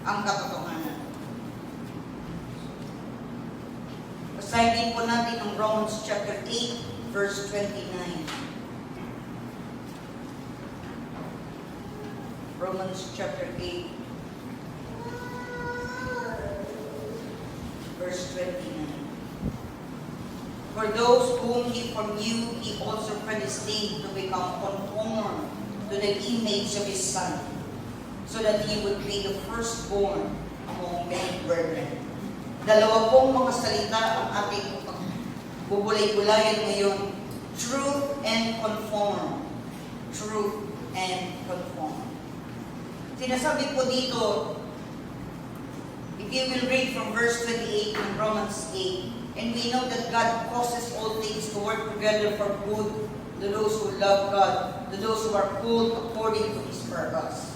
ang katotohanan. Basahin po natin ang Romans chapter 8, verse 29. Romans chapter 8, verse 29. For those whom He foreknew, He also predestined to become conformed to the image of His Son, so that He would be the firstborn among many brethren. Dalawa pong mga salita ang ating bubulay-bulayan ngayon. Truth and conform. Truth and conform. Sinasabi po dito, if you will read from verse 28 in Romans 8, and we know that God causes all things to work together for good to those who love God, to those who are called according to His purpose.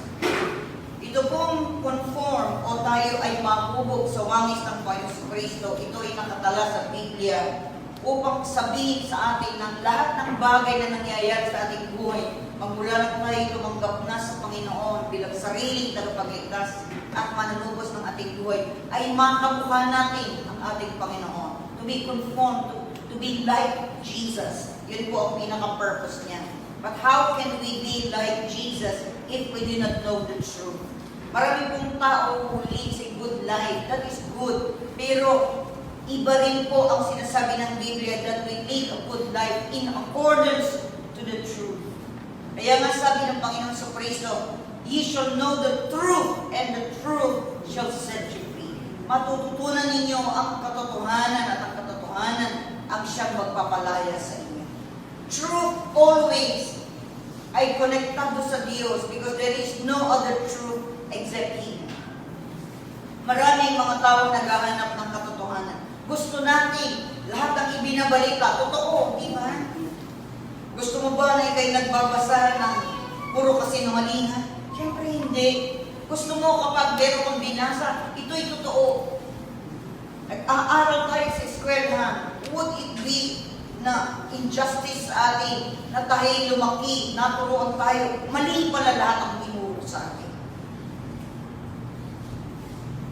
Ito pong conform o tayo ay mahubog sa wangis ng Panginoon Kristo, ito ay nakatala sa Biblia upang sabihin sa atin na lahat ng bagay na nangyayari sa ating buhay, magmula na tayo tumanggap na sa Panginoon bilang sariling tagapagligtas at manunubos ng ating buhay, ay makamukha natin ang ating Panginoon. To be conformed, to be like Jesus. Yun po ang pinaka-purpose niya. But how can we be like Jesus if we do not know the truth? Marami pong tao who lives a good life. That is good. Pero iba rin po ang sinasabi ng Biblia that we live a good life in accordance to the truth. Kaya nga sabi ng Panginoon sa Kristo, ye shall know the truth, and the truth shall set you free. Matututunan ninyo ang katotohanan at ang katotohanan ang siyang magpapalaya sa inyo. Truth always ay konektado sa Diyos because there is no other truth except Him. Maraming mga tao naghahanap ng katotohanan. Gusto natin lahat ng ibinabalita, totoo, di ba? Gusto mo ba na ikay nagbabasa ng puro kasinungalingan? Siyempre hindi. Gusto mo kapag meron kang binasa, ito'y totoo. Nag-aaral tayo sa eskwelahan, would it be na injustice sa atin, na tayo lumaki, naturuan tayo, mali pala lahat ang tinuro sa atin.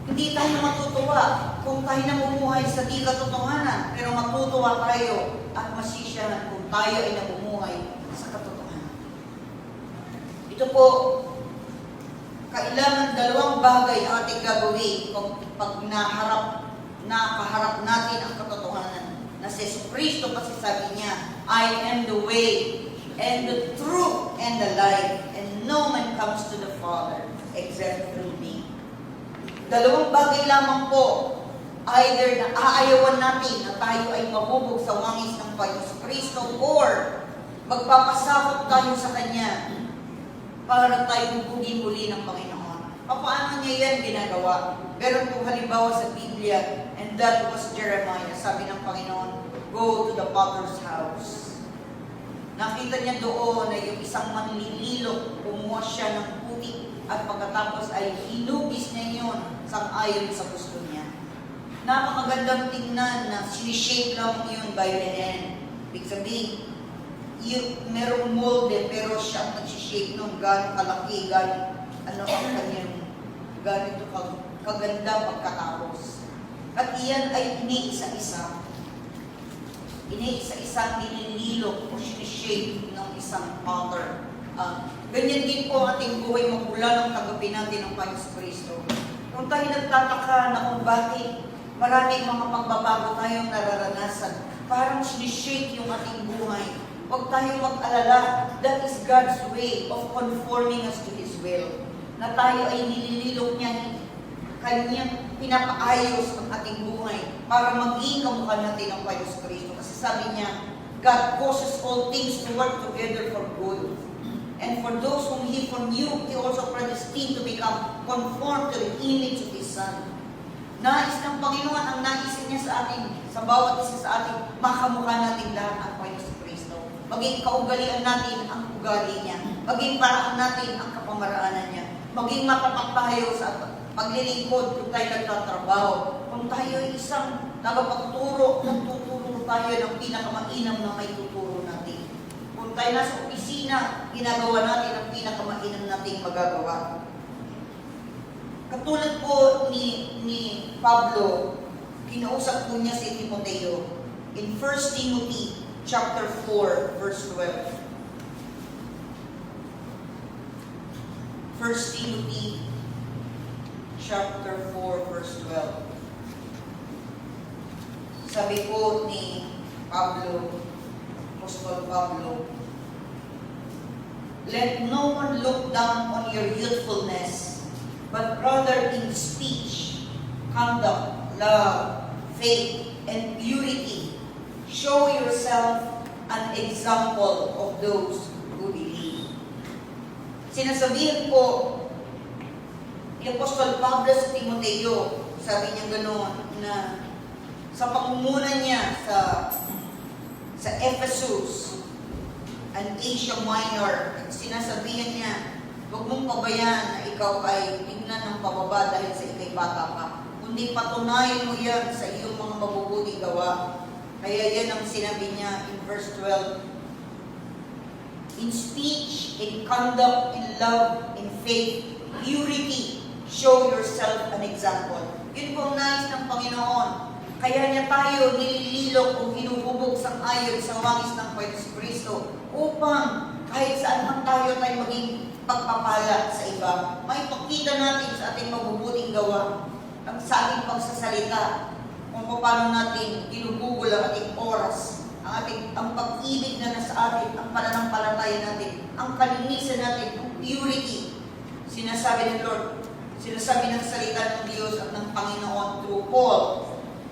Hindi tayo matutuwa kung tayo namumuhay sa di katotohanan, pero matutuwa tayo at masisiyahan kung tayo ay namumuhay sa katotohanan. Ito po, kailangan dalawang bagay ang ating gagawin kung pag nakaharap natin ang katotohanan. Na si Jesucristo kasi sabi niya, I am the way, and the truth, and the life, and no man comes to the Father except through me. Dalawang bagay lamang po, either na aayawan natin na tayo ay mahubog sa wangis ng Panginoon Kristo, or magpapasakot tayo sa Kanya para tayo hubugin muli ng Panginoon. Paano niya yan ginagawa? Meron pong halimbawa sa Biblia, and that was Jeremiah. Sabi ng Panginoon, go to the potter's house. Nakita niya doon na yung isang manlililok, kumuha siya ng putik, at pagkatapos ay hinugis niya yun sang-ayon sa gusto niya. Napakagandang tingnan na sinishape lang yun by the hand. Ibig sabihin, merong molde, pero siya ang nagsishape nung gano'ng kalaki, ang kanyang ganito kaganda pagkatapos. At iyan ay iniisa-isa. Iniisa-isa nilililok o sinishape ng isang potter. Ganyan din po ating buhay magmula ng kagabi natin ng Panginoon Kristo. Kung tayo nagtataka na kung bakit maraming mga pagbabago tayong nararanasan, parang sinishape yung ating buhay. Huwag tayong mag-alala. That is God's way of conforming us to His will. Na tayo ay nilililok niya, Kanyang pinapaayos ang ating buhay para maging kamukha natin ang Panginoon Kristo. Kasi sabi niya, God causes all things to work together for good. And for those whom He foreknew, He also predestined to become conformed to the image of His Son. Nais ng Panginoon ang naisin niya sa atin, sa bawat isa sa atin, makamukha natin lahat ang Panginoon Kristo. Maging kaugalian natin ang ugali niya. Maging paraan natin ang kapamaraanan niya. Maging matapat tayo sa paglilingkod kung tayo nagtatrabaho. Kung tayo ay isang tagapagturo, nagtuturo tayo ng pinakamainam na may tuturo natin. Kung tayo nasa opisina, ginagawa natin ang pinakamainam nating magagawa. Katulad po ni Pablo, kinausap po niya si Timoteo in 1 Timothy chapter 4, verse 12. 1 Timothy chapter 4, verse 12. Sabi po ni Pablo, Apostol Pablo, "Let no one look down on your youthfulness, but rather in speech, conduct, love, faith, and purity, show yourself an example of those who believe." Sinasabihin po ni Apostol Pablo sa Timoteo, sabi niya gano'n, na sa pangunguna niya sa Ephesus and Asia Minor, sinasabihan niya, huwag mong pabayaan na ikaw ay tingnan ng pababa dahil sa ikay bata ka. Kundi patunayan mo yan sa iyong mga mabubuting gawa. Kaya yan ang sinabi niya in verse 12. In speech, in conduct, in love, in faith, purity, show yourself an example. Yun po ang nais ng Panginoon. Kaya niya tayo nilililok o hinuhubog sang ayon sa wangis ng Kristo upang kahit saan man tayo maging pagpapala sa iba. Maipakita natin sa ating mabubuting gawa, ang sa ating pagsasalita, kung paano natin ginugugol ang ating oras, ang pag-ibig na nasa atin, ang pananampalataya natin, ang kalinisan natin, ang purity. Sinasabi ng Lord, sinasabi ng salita ng Diyos at ng Panginoon through Paul,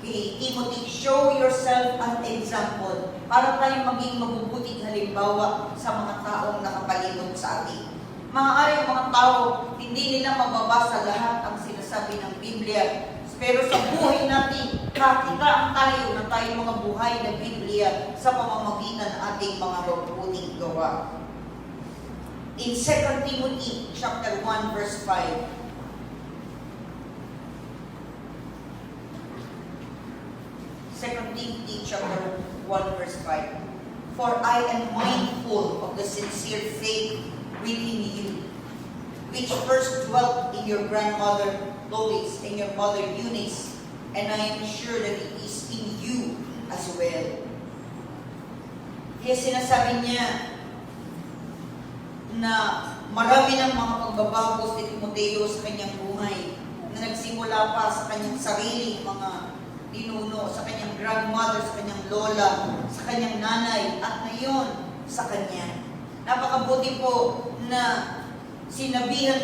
kay Timothy, show yourself an example para tayong maging mabubuting halimbawa sa mga taong nakapalibot sa atin. Maaari mga tao, hindi nila mababasa lahat ang sinasabi ng Biblia. Pero sa buhay natin, kakitaan tayo na tayo mga buhay na Biblia sa pamamagitan ng ating mga mabubuting gawa. In 2 Timothy chapter 1 verse 5, 2 Timothy chapter 1 verse 5. For I am mindful of the sincere faith within you, which first dwelt in your grandmother Lois and your mother Eunice, and I am sure that it is in you as well. Kaya sinasabi niya na marami ng mga pagbabago si Timoteo sa kanyang buhay, na nagsimula pa sa kanyang sarili, mga ninuno, sa kanyang grandmother, sa kanyang lola, sa kanyang nanay, at ngayon sa kanya. Napakabuti po na sinabi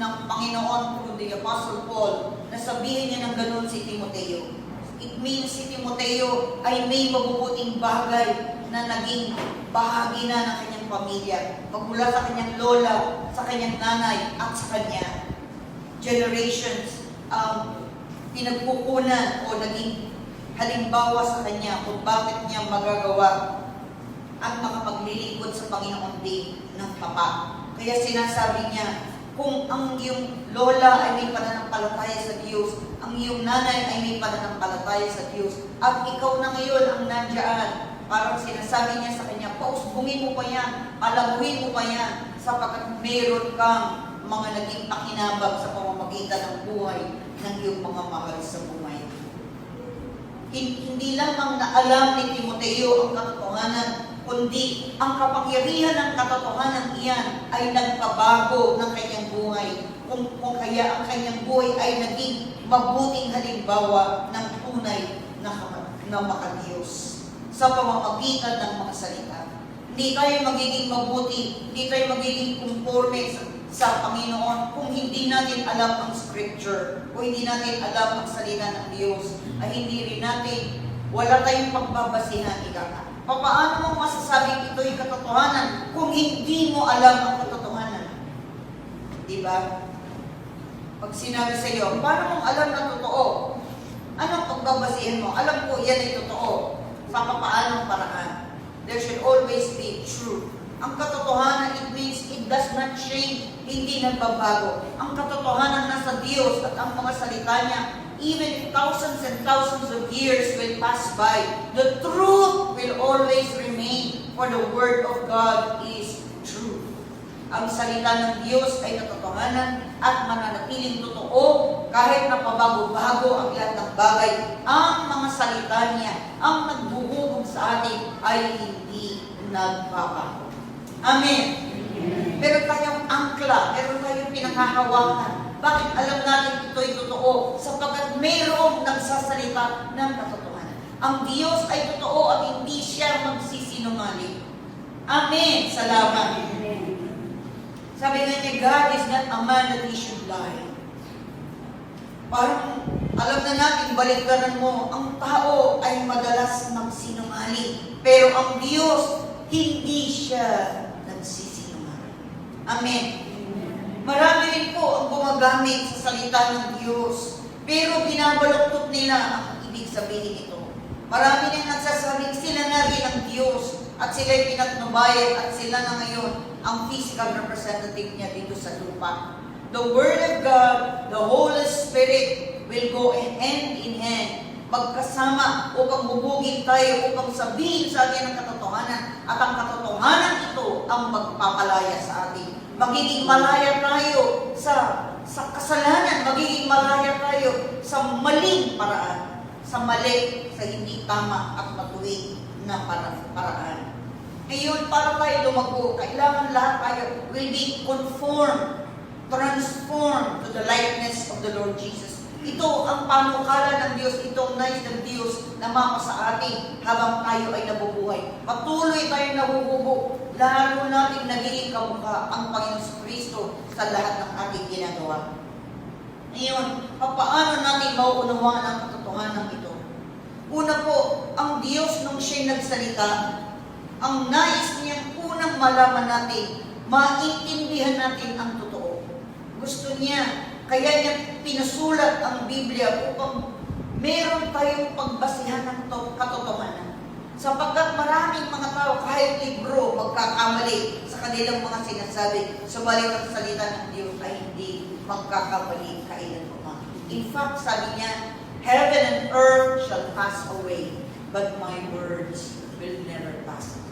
ng Panginoon through the Apostle Paul na sabihin niya ng ganun si Timoteo. It means si Timoteo ay may mabubuting bagay na naging bahagi na ng kanyang pamilya. Magmula sa kanyang lola, sa kanyang nanay, at sa kanya. Generations, pinagkukunan o naging halimbawa sa kanya kung bakit niya magagawa at makapaglilingkod sa Panginoon din ng Papa. Kaya sinasabi niya, kung ang iyong lola ay may pananampalataya sa Diyos, ang iyong nanay ay may pananampalataya sa Diyos, at ikaw na ngayon ang nandiyan, parang sinasabi niya sa kanya, pausbungin mo pa yan, palaguin mo pa yan, sapagkat meron kang mga naging pakinabang sa pamamagitan ng buhay ng iyong mga mahal sa buhay. Hindi lamang naalam ni Timoteo ang katotohanan, kundi ang kapangyarihan ng katotohanan iyan ay nagpabago ng kanyang buhay. Kung kaya ang kanyang buhay ay naging mabuting halimbawa ng tunay na makadiyos sa pamamagitan ng mga salita. Hindi tayo magiging mabuti, hindi tayo magiging conforme sa Panginoon kung hindi natin alam ang Scripture, kung hindi natin alam ang salita ng Diyos, ay hindi rin natin, wala tayong pagbabasihan, paano mo masasabing ito'y katotohanan kung hindi mo alam ang katotohanan? Diba? Pag sinabi sa iyo, paano mong alam na totoo? Anong pagbabasihan mo? Alam ko, yan ay totoo. Sa papaanong paraan. There should always be truth. Ang katotohanan, it means it does not change, hindi nagbabago. Ang katotohanan nasa Diyos at ang mga salita niya, even if thousands and thousands of years will pass by, the truth will always remain, for the Word of God is truth. Ang salita ng Diyos ay katotohanan at mananatiling totoo kahit na pabago-bago ang lahat ng bagay. Ang mga salita niya, ang nagbuhubog sa atin ay hindi nagbabago. Amen. Meron tayong angkla, meron tayong pinanghahawakan. Bakit alam natin ito'y totoo? Sapagkat mayroong nagsasalita ng katotohanan. Ang Diyos ay totoo at hindi siya magsisinungaling. Amen. Salamat. Sabi nga niya, God is not a man that he should lie. Parang alam na natin, baliktaran mo, ang tao ay madalas magsinungaling. Pero ang Diyos, hindi siya nagsisinungaling. Amen. Marami rin po ang gumagamit sa salita ng Diyos. Pero binabaluktot nila ang ibig sabihin ito. Marami nang nagsasabing sila na rin ang Diyos at sila'y pinatnubayan at sila na ngayon ang physical representative niya dito sa lupa. The Word of God, the Holy Spirit will go hand in hand. Magkasama upang bubugin tayo, upang sabihin sa atin ang katotohanan. At ang katotohanan ito ang magpapalaya sa atin. Magiging malaya tayo sa kasalanan. Magiging malaya tayo sa maling paraan. Sa mali, sa hindi tama at matuwid na paraan. Ngayon, para tayo lumago, kailangan lahat tayo will be conformed, transformed to the likeness of the Lord Jesus. Ito ang panukala ng Diyos, ito ang nais ng Diyos na mama sa atin habang tayo ay nabubuhay. Patuloy tayong nabububo, lalo natin nagiging kamukha ang Panginoon Kristo sa lahat ng ating ginagawa. Ngayon, paano natin mauunawaan ang katotohanan ito? Una po, ang Diyos nung siya'y nagsalita, ang nais niyang unang malaman natin, maintindihan natin ang totoo. Gusto niya, kaya niya pinusulat ang Biblia upang meron tayong pagbasihan ng katotohanan. Sapagkat maraming mga tao, kahit libro, magkakamali sa kanilang mga sinasabi, subalit ang salita ng Diyos ay hindi magkakamali kailanman. In fact, sabi niya, heaven and earth shall pass away, but my words will never pass away.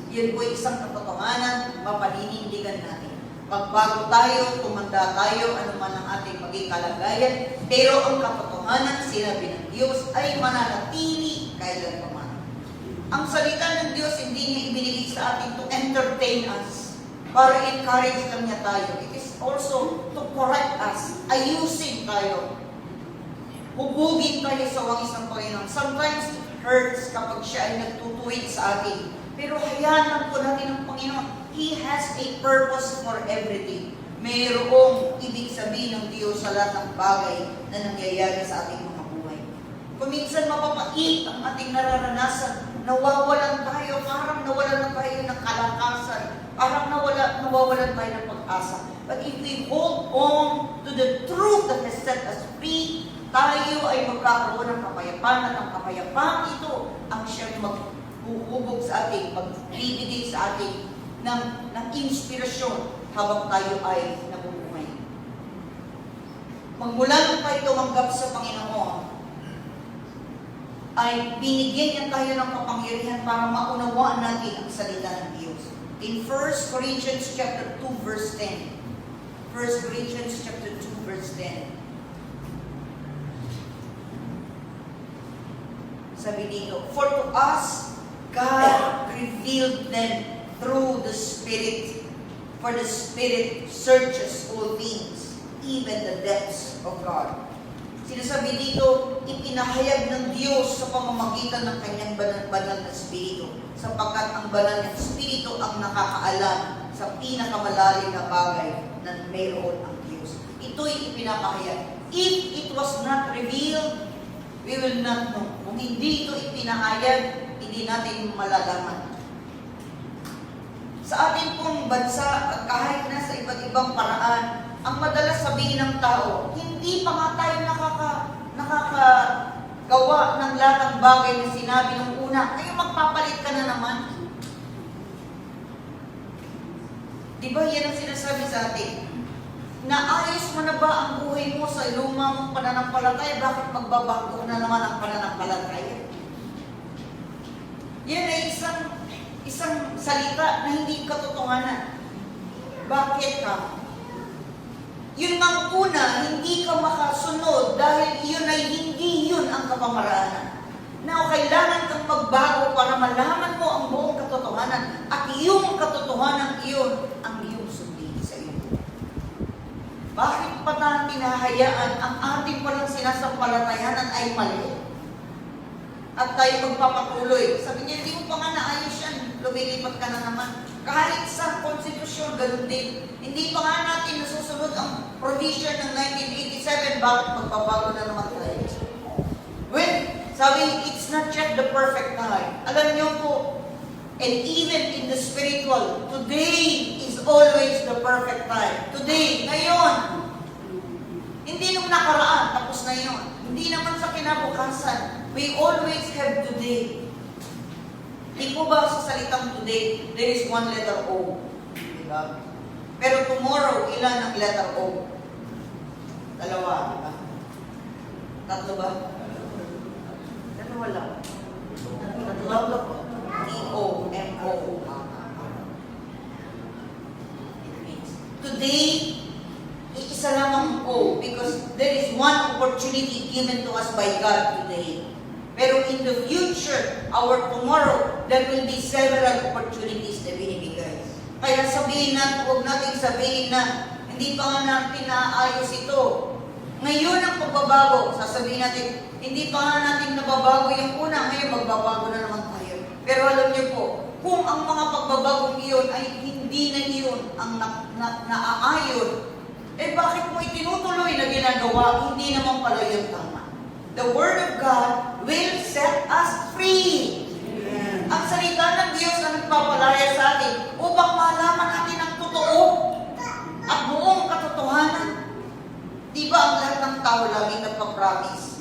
Yun po isang katotohanan, mapaninindigan natin. Pagbago tayo, tumanda tayo, anuman ang ating maging kalagayan, pero ang katotohanan, sinabi ng Diyos, ay mananatili kailanman. Ang salita ng Diyos, hindi niya ibinigay sa atin to entertain us, para encourage lang niya tayo. It is also to correct us, ayusin tayo. Hubugin tayo sa wangis ng Panginoon. Sometimes it hurts kapag siya ay nagtutuwid sa atin. Pero hayaan lang po natin ang Panginoon. He has a purpose for everything. Mayroong ibig sabihin ng Diyos sa lahat ng bagay na nangyayari sa ating mga buhay. Kung minsan mapapait ang ating nararanasan, nawawalan tayo, parang nawalan na tayo ng kalakasan, parang nawawalan tayo ng pag-asa. But if we hold on to the truth that has set us free, tayo ay magkakaroon ng kapayapaan at ang kapayapaan ito ang siyang maghuhubog sa atin, magbibigay sa atin ng inspirasyon habang tayo ay nabubuhay. Magmula nung tayo tumanggap sa Panginoon, ay binigyan niya tayo ng kapangyarihan para maunawaan natin ang salita ng Diyos. In 1 Corinthians chapter 2 verse 10. 1 Corinthians chapter 2 verse 10. Sabi dito, for to us, God revealed them through the Spirit. For the Spirit searches all things, even the depths of God. Sinasabi dito, ipinahayag ng Diyos sa pamamagitan ng kanyang banal na Espiritu, sapagkat ang banal na Espiritu ang nakakaalam sa pinakamalalim na bagay na mayroon ang Diyos. Ito'y ipinapahayag. If it was not revealed, we will not know. Kung hindi ito ipinahayag, hindi natin malalaman. Sa ating pong bansa, at kahit na sa iba't ibang paraan, ang madalas sabihin ng tao, hindi pa nga tayo nakakagawa ng lahat ng bagay na sinabi ng una. Ngayon magpapalit ka na naman. Di ba yan ang sinasabi sa atin? Naayos mo na ba ang buhay mo sa lumang pananampalataya? Bakit magbabago na naman ang pananampalataya? Yan ay isang salita na hindi katotohanan. Bakit ka? Yun ang una, hindi ka makasunod dahil yun ay hindi yun ang kapamaraanan. Now, kailangan kang magbago para malaman mo ang buong katotohanan at yung katotohanan iyon ang iyong sundin sa iyo. Bakit pa natin hinahayaan ang ating palang sinasampalatayanan ay mali? At tayo magpapatuloy. Sabi niya, hindi mo pa nga naayos yan. Lumilipat ka na naman. Kahit sa konstitusyon, ganun din. Hindi pa nga natin nasusunod ang provision ng 1987, bakit magbabago na naman tayo? When, sabi, it's not yet the perfect time. Alam niyo po, and even in the spiritual, today is always the perfect time. Today, ngayon. Hindi nung nakaraan, tapos na yun. Hindi naman sa kinabukasan. We always have today. Di po ba sa salitang today, there is one letter O. Diba? Pero tomorrow, ilan ang letter O? Dalawa, diba? Tatlo ba? Dalawa lang. Tatlo lang po. T-O-M-O. It means, today, isa lamang O because there is one opportunity given to us by God today. Pero in the future, our tomorrow, there will be several opportunities na binibigay. Kaya sabihin natin, huwag natin sabihin na hindi pa nga natin naayos ito. Ngayon ang pagbabago, sasabihin natin, hindi pa nga natin nababago yung una, ngayon magbabago na naman tayo. Pero alam niyo po, kung ang mga pagbabagong iyon ay hindi na iyon ang naaayon, eh bakit mo itinutuloy na ginagawa, hindi naman pala yung tama. The Word of God will set us free. Amen. Ang salita ng Diyos na nagpapalaya sa atin upang malaman natin ang totoo at buong katotohanan. Di ba ang lahat ng tao laging nagpa-promise?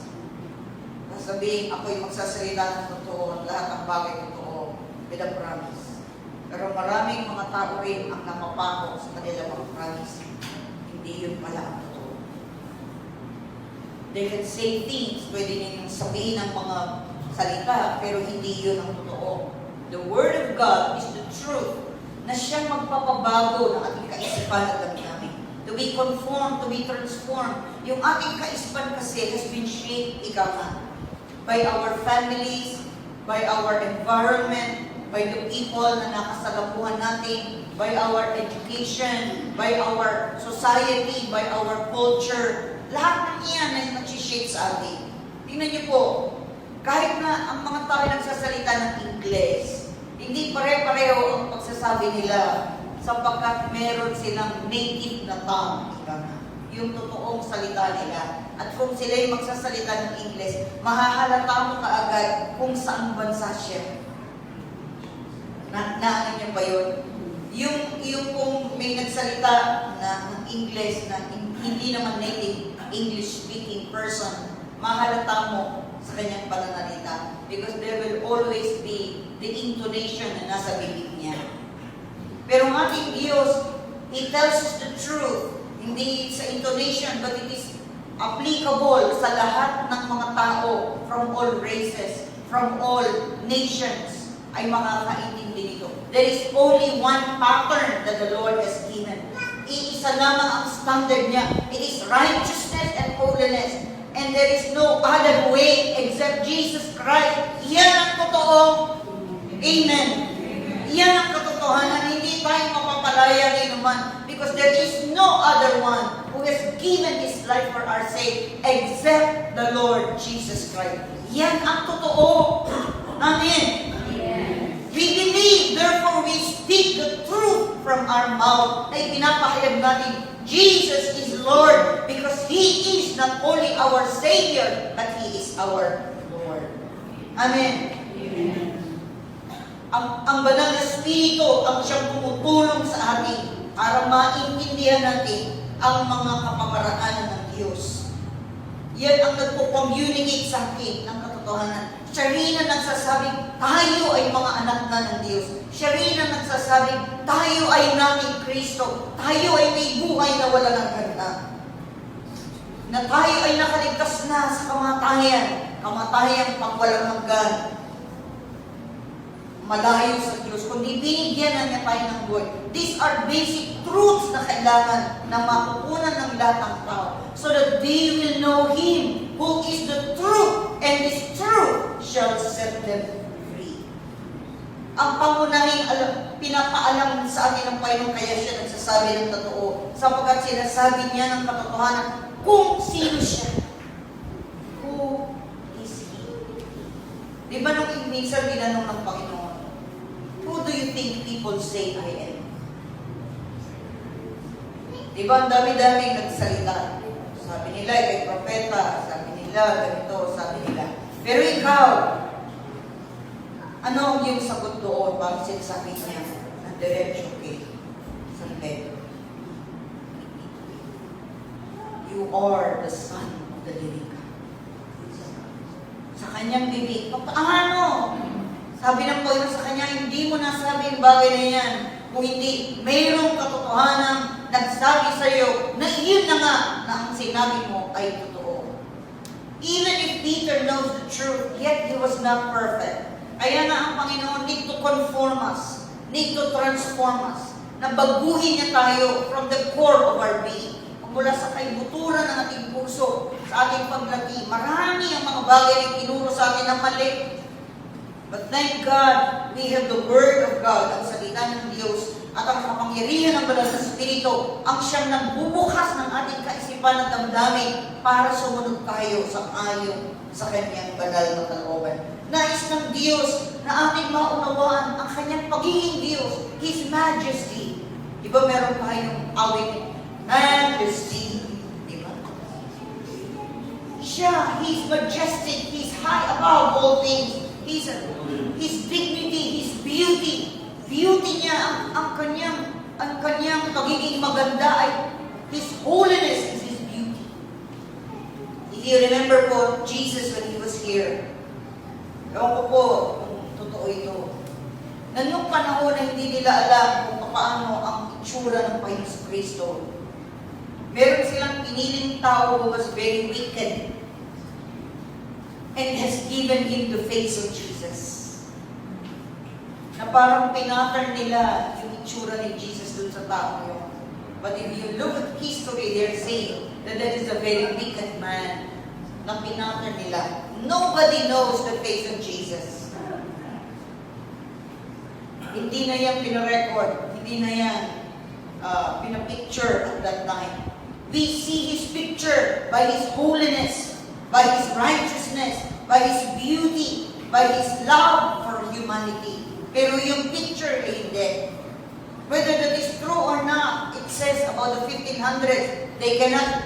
Sasabihin, ako'y magsasalita ng totoo at lahat ng bagay totoo with a promise. Pero maraming mga tao rin ang napapako sa kanilang mga promise. Hindi yun pala ang totoo. They can say things, pwede ninyong sabihin ang mga salita, pero hindi yun ang totoo. The Word of God is the truth na siyang magpapabago ng ating kaisipan at damdamin. To be conformed, to be transformed. Yung ating kaisipan kasi has been shaped, ikaw na, by our families, by our environment, by the people na nakasalamuhan natin, by our education, by our society, by our culture. Lahat ng iyan ay nag-shape sa atin. Tingnan niyo po, kahit na ang mga tao nagsasalita ng Ingles, hindi pare-pareho ang pagsasabi nila sapagkat meron silang native na tongue, yung totoong salita nila. At kung sila'y magsasalita ng Ingles, mahahalata mo kaagad kung saan bansa siya. Naano niyo ba yun? Yung kung may nagsalita ng Ingles na hindi naman native English-speaking person, mahalata mo sa kanyang pananalita because there will always be the intonation na nasa bibig niya. Pero ang ating Diyos, He tells us the truth, hindi sa intonation, but it is applicable sa lahat ng mga tao from all races, from all nations, ay makakaintindi nito. There is only one pattern that the Lord has given. Iisa lamang ang standard niya. It is righteousness and holiness. And there is no other way except Jesus Christ. Yan ang totoo. Amen. Yan ang katotohanan. Hindi tayo mapapalaya ni naman. Because there is no other one who has given His life for our sake except the Lord Jesus Christ. Yan ang totoo. Amen. We believe, therefore we speak the truth from our mouth na ipinapahayag natin, Jesus is Lord because He is not only our Savior, but He is our Lord. Amen. Amen. Ang banal na Espiritu ang siyang tumutulong sa atin para maintindihan natin ang mga kapamaraanan ng Diyos. Yan ang nagpo-communicate sa atin ng katotohanan. Siya rin ang nagsasabing tayo ay mga anak na ng Diyos. Siya rin ang nagsasabing tayo ay nating Kristo. Tayo ay may buhay na walang hanggan. Na tayo ay nakaligtas na sa kamatayan. Kamatayang pang walang hanggan. malayo sa Diyos, kundi binigyan na niya tayo ng buhay. These are basic truths na kailangan na makukunan ng lahat ng tao so that they will know Him who is the truth, and this truth shall set them free. Ang pangunahing pinapaalam sa atin ng Panginoon, kaya siya nagsasabi ng totoo, sapagkat sinasabi niya ng katotohanan kung sino siya. Who is He? Di ba nung minsan tinanong ng Panginoon, who do you think people say I am? Di ba ang dami-daming nagsalita? Sabi nila, ikay propeta, sabi nila, ganito, sabi nila. Pero ikaw, ano ang iyong sagot doon? Bakit sinasabi niya na diretsyo kay San Pedro? You are the Son of the living God. Sa kanyang bibig, paano? Sabi ng Panginoon sa kanya, hindi mo nasabi yung bagay na yan. Kung hindi, mayroong katotohanan nagsabi sa iyo na iyon na nga na ang sinabi mo ay totoo. Even if Peter knows the truth, yet he was not perfect. Kaya na ang Panginoon need to conform us, need to transform us, na baguhin niya tayo from the core of our being. Mula sa kaibuturan ng ating puso, sa ating paglaki, marami ang mga bagay na tinuro sa atin na mali. But thank God, we have the Word of God, ang salita ng Diyos, at ang kapangyarihan ng Banal na Espiritu, ang siyang nagbubukas ng ating kaisipan at damdamin para sumunod tayo sa ayon sa kanyang banal na kalooban. Nais ng Diyos na ating maunawaan ang kanyang pagiging Diyos, His Majesty. Diba meron tayong awit, Majesty. Diba? Siya, He's majestic, He's high above all things. His dignity, His beauty. Beauty niya, ang kanyang pagiging maganda ay His holiness is His beauty. If you remember po, Jesus when He was here, ewan ko po kung totoo ito, na nung panahon na hindi nila alam kung paano ang itsura ng Panginoon Kristo, meron silang piniling tao who was very wicked and has given Him the face of Jesus. Na parang pinattern nila yung itsura ni Jesus dun sa tao yun. But if you look at history, they're saying that that is a very wicked man na pinattern nila. Nobody knows the face of Jesus. Hindi na yan pinarecord, hindi na yan pinapicture at that time. We see His picture by His holiness, by His righteousness, by His beauty, by His love for humanity. Pero yung picture ay hindi. Whether that is true or not, it says about the 1500s, they cannot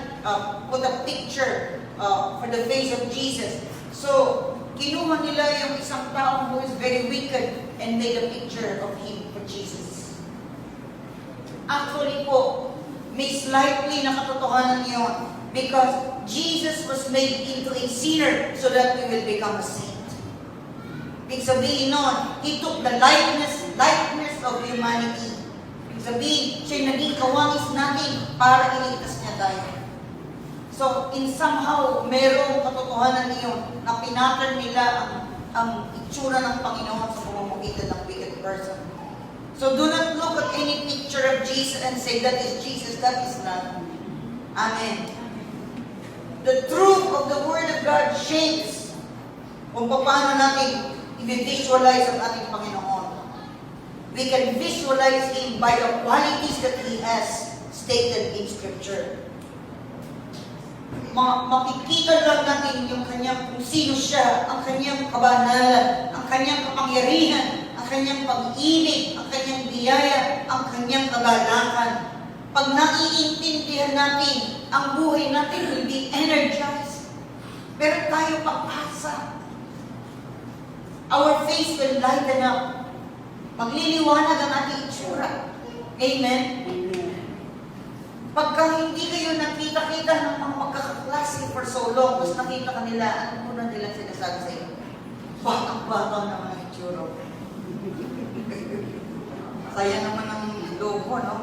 put a picture for the face of Jesus. So, kinuha nila yung isang tao who is very wicked and made a picture of him for Jesus. Actually po, may slightly na katotohanan yun because Jesus was made into a sinner so that we will become a saint. Ibig sabihin nun, He took the likeness of humanity. Ibig sabihin, siya'y naging kawangis natin para iligtas niya tayo. So, in somehow, merong katotohanan niyon na pinattern nila ang itsura ng Panginoon sa pamamagitan ng wicked person. So, do not look at any picture of Jesus and say, that is Jesus, that is not. Amen. The truth of the Word of God shapes kung paano natin i-visualize ang ating Panginoon. We can visualize Him by the qualities that He has stated in Scripture. Makikita lang natin yung kanyang kung sino siya, ang kanyang kabanalan, ang kanyang kapangyarihan, ang kanyang pag-ibig, ang kanyang biyaya, ang kanyang kagalakan. Pag naiintindihan natin, ang buhay natin will be energized. Meron tayo pag-asa. Our face will lighten up. Magliliwanag ang ating itsura. Amen? Pagka hindi kayo nakita-kita ng mga magkakaklase for so long, tapos nakita ka nila, ano muna nilang sinasabi sa iyo? Batang-bata naman ang itsura. Kaya naman ang logo, no?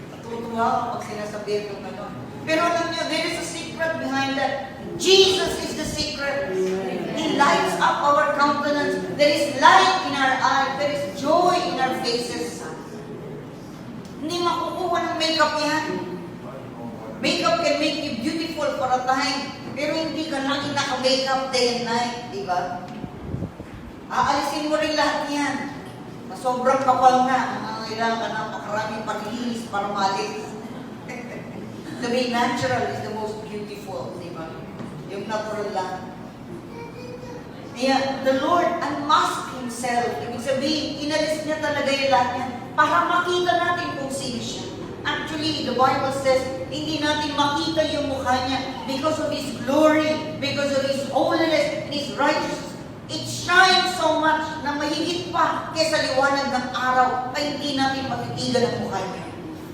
Natutuwa ako pag sinasabi ko gano'n. Pero alam niyo, there is a secret behind that. Jesus is the secret. He lights up our countenance. There is light in our eyes. There is joy in our faces. Hindi makukuha ng makeup yan. Makeup can make you beautiful for a time, pero hindi ka lagi naka-makeup day and night, di ba? Aalisin mo rin lahat yan. Sobrang kapal na, kailangan ka na makaraming paglinis para malis. The way natural is the most beautiful, di ba? Yung natural lang. Kaya, the Lord unmasked Himself. Ibig sabihin, inalis niya talaga yung lahat yan para makita natin kung sino siya. Actually, the Bible says, hindi natin makita yung mukha niya because of His glory, because of His holiness, His righteousness. It shines so much na mahigit pa kaysa liwanag ng araw ay hindi natin matitigan ang mukha niya.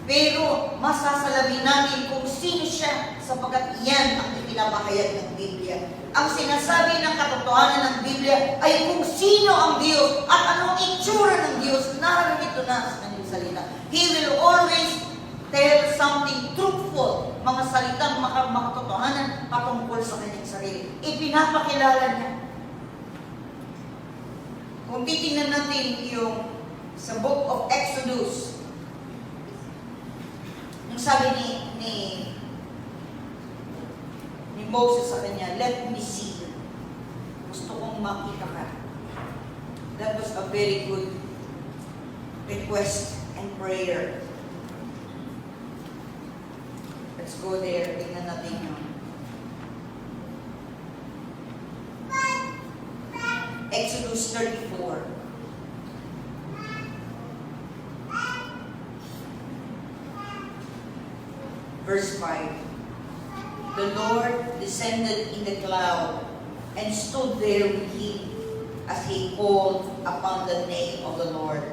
Pero masasalabi natin kung sino siya sapagkat yan ang ipinapahayag ng Biblia. Ang sinasabi ng katotohanan ng Biblia ay kung sino ang Diyos at anong itsura ng Diyos. Narito na sa kanyang salita. He will always tell something truthful, mga salitang makatotohanan patungkol sa kanyang sarili. Ipinapakilala niya. Kung titingnan natin yung sa book of Exodus, yung sabi ni Moses sa kanya, let me see you. Gusto kong makita ka. That was a very good request and prayer. Let's go there. Tingnan natin yun. Exodus 34. Verse 5. The Lord descended in the cloud and stood there with him as he called upon the name of the Lord.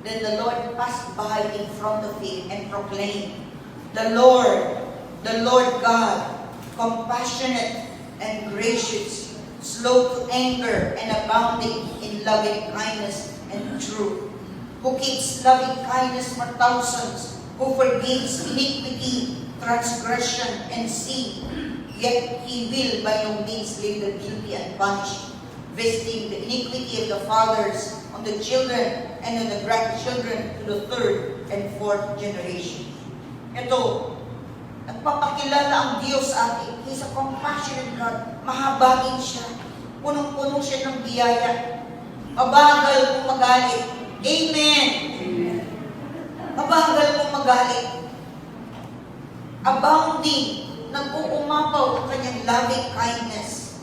Then the Lord passed by in front of him and proclaimed, the Lord God, compassionate and gracious, slow to anger and abounding in loving kindness and truth, who keeps loving kindness for thousands, who forgives iniquity, transgression, and sin, yet He will by no means leave the guilty unpunished, visiting the iniquity of the fathers on the children and on the grandchildren to the third and fourth generation. Ito, nagpapakilala ang Diyos sa atin. He's a compassionate God. Mahabagin siya. Punong-puno siya ng biyaya. Mabagal kung magalit. Amen. Mabagal kung magalit. Abounding, nag-uumapaw ang kanyang loving kindness.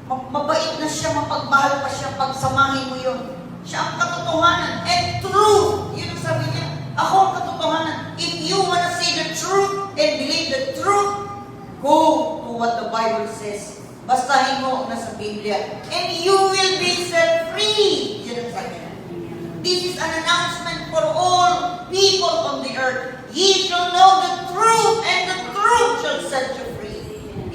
Mabait na siya, mapagmahal pa siya, pagsamahin mo yun. Siya ang katotohanan. And truth, yun ang sabi niya. Ako ang katotohanan. If you wanna see the truth and believe the truth, go to what the Bible says. Basahin mo nasa Biblia. And you will be set free. Yun ang sabi niya. This is an announcement for all people on the earth. Ye shall know the truth, and the truth shall set you free.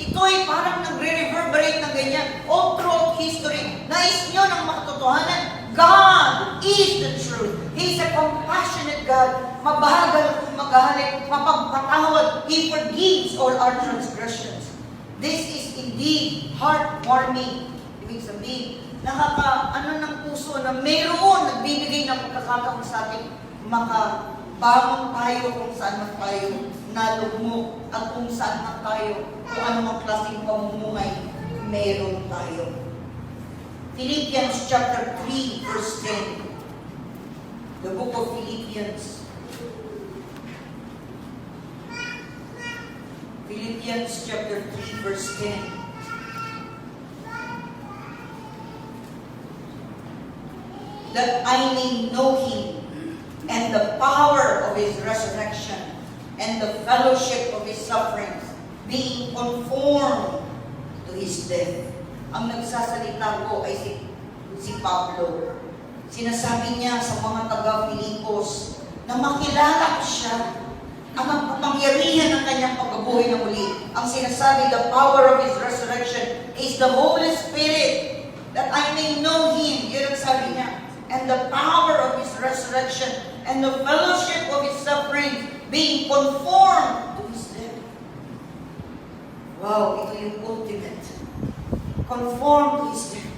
Ito ay parang nagre-reverberate ng ganyan. All throughout history, nais nyo ng makatotohanan. God is the truth. He is a compassionate God. Mabagal kung magalit, mapagpatawad. He forgives all our transgressions. This is indeed heartwarming. Ibig sabihin, ano ng puso na mayroon nagbibigay ng pagkakataon sa atin makabangon tayo kung saan man tayo nalugmok at kung saan man tayo, kung anumang klaseng pamumuhay mayroon tayo. Philippians chapter 3 verse 10. The book of Philippians. Philippians chapter 3 verse 10. That I may know Him and the power of His resurrection and the fellowship of His sufferings, being conformed to His death. Ang nagsasalita ko ay si Pablo. Sinasabi niya sa mga taga-Filipos na makilala ko siya ang kapangyarihan ng kanyang pagkabuhay na muli. Ang sinasabi, the power of His resurrection is the Holy Spirit, that I may know Him. Yun ang sabi niya. And the power of His resurrection and the fellowship of His suffering, being conformed to His death. Wow, ito yung ultimate. Conform to His death.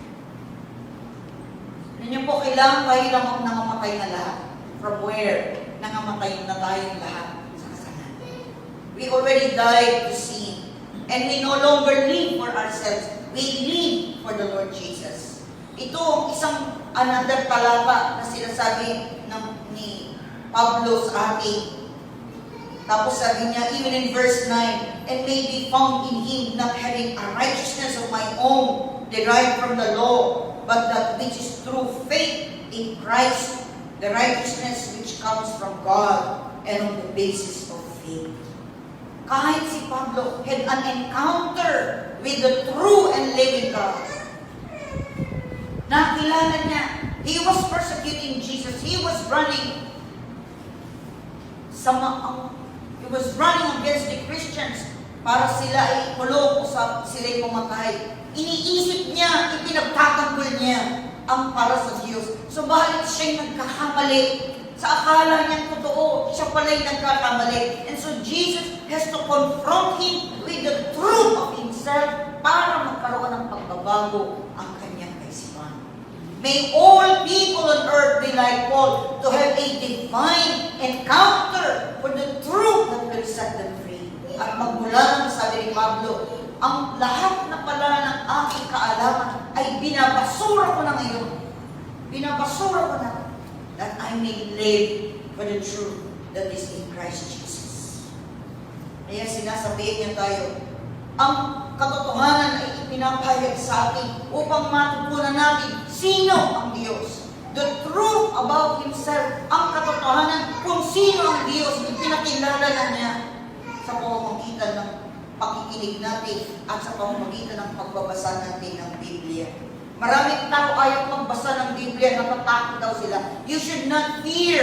Ninyo po, kailangan tayo lang ang nangamatay na lahat. From where? Nangamatay na tayong lahat sa kasalanan. We already died to sin. And we no longer live for ourselves. We live for the Lord Jesus. Ito ang isang another talata na sinasabi ni Pablo sa atin. Tapos sabi niya, even in verse 9, and may be found in Him, not having a righteousness of my own, derived from the law, but that which is through faith in Christ, the righteousness which comes from God, and on the basis of faith. Kahit si Pablo had an encounter with the true and living God. Nakilala niya, he was persecuting Jesus. He was running against the Christians para sila ay kulong o sila ay pumatay. Iniisip niya, ipinagtatanggol niya ang para sa Diyos. So bakit siya'y nagkakamali? Sa akala niyang totoo, siya pala'y nagkakamali. And so Jesus has to confront him with the truth of himself para magkaroon ng pagbabago ang kanyang kaisipan. May all people on earth be like Paul, to have a divine encounter for the truth that will set them free. At magmula ng sabi ni Pablo, ang lahat na pala ng aking kaalaman ay binabasura ko na ngayon. Binabasura ko na, that I may live for the truth that is in Christ Jesus. Kaya sinasabihin niya tayo, ang katotohanan ay ipinapahayag sa atin upang matutunan natin sino ang Diyos. The truth about Himself, ang katotohanan kung sino ang Diyos, ipinakilala na niya sa pamamagitan ng pakikinig natin at sa pamamagitan ng pagbabasa natin ng Biblia. Maraming tao ayaw magbasa ng Biblia, natatakot daw sila. You should not fear,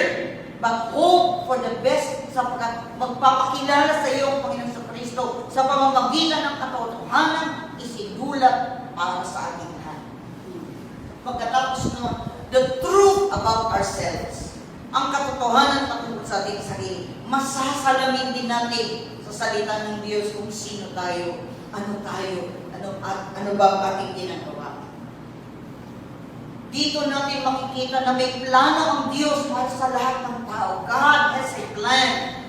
but hope for the best sapagkat magpapakilala sa iyo ang Panginoon sa Kristo sa pamamagitan ng katotohanan isinulat para sa ating lahat. Pagkatapos nun, the truth about ourselves. Ang katotohanan patungkol sa ating sarili. Masasalamin din natin sa salita ng Diyos kung sino tayo, ano ba ang ating ginagawa. Dito natin makikita na may plano ang Diyos para sa lahat ng tao. God has a plan.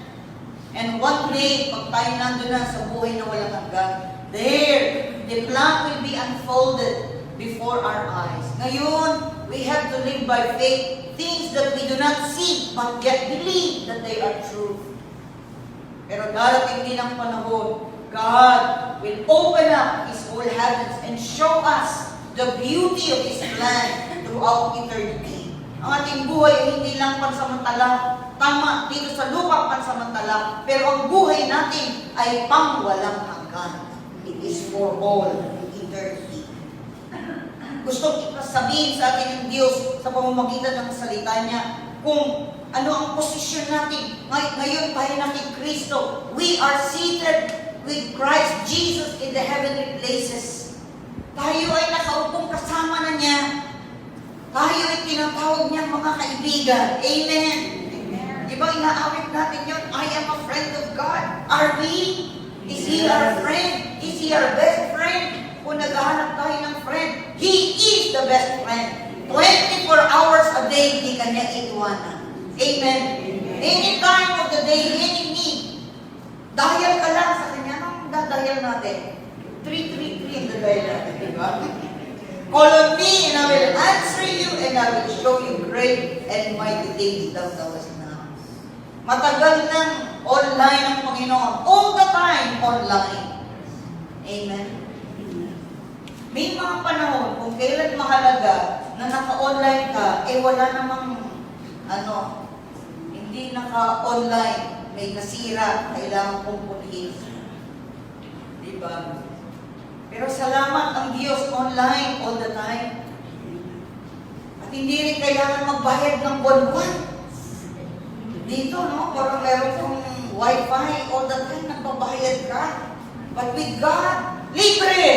And one day, pag tayo nandun na sa buhay na walang hanggan, there, the plan will be unfolded before our eyes. Ngayon, we have to live by faith, things that we do not see, but yet believe that they are true. Pero darating din ang panahon, God will open up His whole heavens and show us the beauty of His plan throughout eternity. Ang ating buhay ay hindi lang pansamantala. Tama, dito sa lupa pansamantala. Pero ang buhay natin ay pangwalang hanggan. It is for all eternity. Gustong ipasabihin sa atin ng Diyos sa pamamagitan ng salita niya kung ano ang posisyon natin. Ngayon tayo na kay Kristo. We are seated with Christ Jesus in the heavenly places. Tayo ay nakaupong kasama na niya. Tayo ay tinatawag niyang mga kaibigan. Amen. Di ba inaawit natin yun? I am a friend of God. Are we? Is He our friend? Is He our best friend? Kung naghahanap tayo ng friend, He is the best friend. 24 hours a day, hindi kanya iiwanan. Amen. Any time of the day, any need, dahil ka lang sa kanya. Anong dadahil natin? 333 ang dadahil natin, di ba? Call on me and I will answer you and I will show you great and mighty things thou knowest not. Matagal nang online ang Panginoon. All the time online. Amen. May mga panahon, kung kailan mahalaga na naka-online ka, wala namang, hindi naka-online, may nasira, kailangan pupunhin. Diba? Pero salamat ang Diyos online all the time. At hindi rin kailangan magbayad ng buwan-buwan. Dito, no? Parang meron kong wifi all the time, nagbabayad ka. But with God, libre!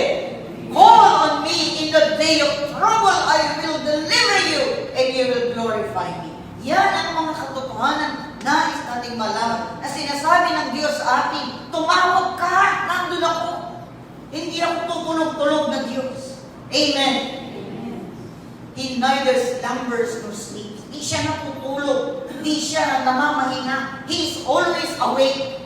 Call on me in the day of trouble, I will deliver you, and you will glorify me. Yan ang mga katotohanan nais nating malaman na sinasabi ng Diyos sa atin, tumawag ka, nandun ako. Hindi ako tutulog-tulog na Diyos. Amen. He neither slumbers nor sleeps. Di siya natutulog. Di siya namamahinga. He is always awake.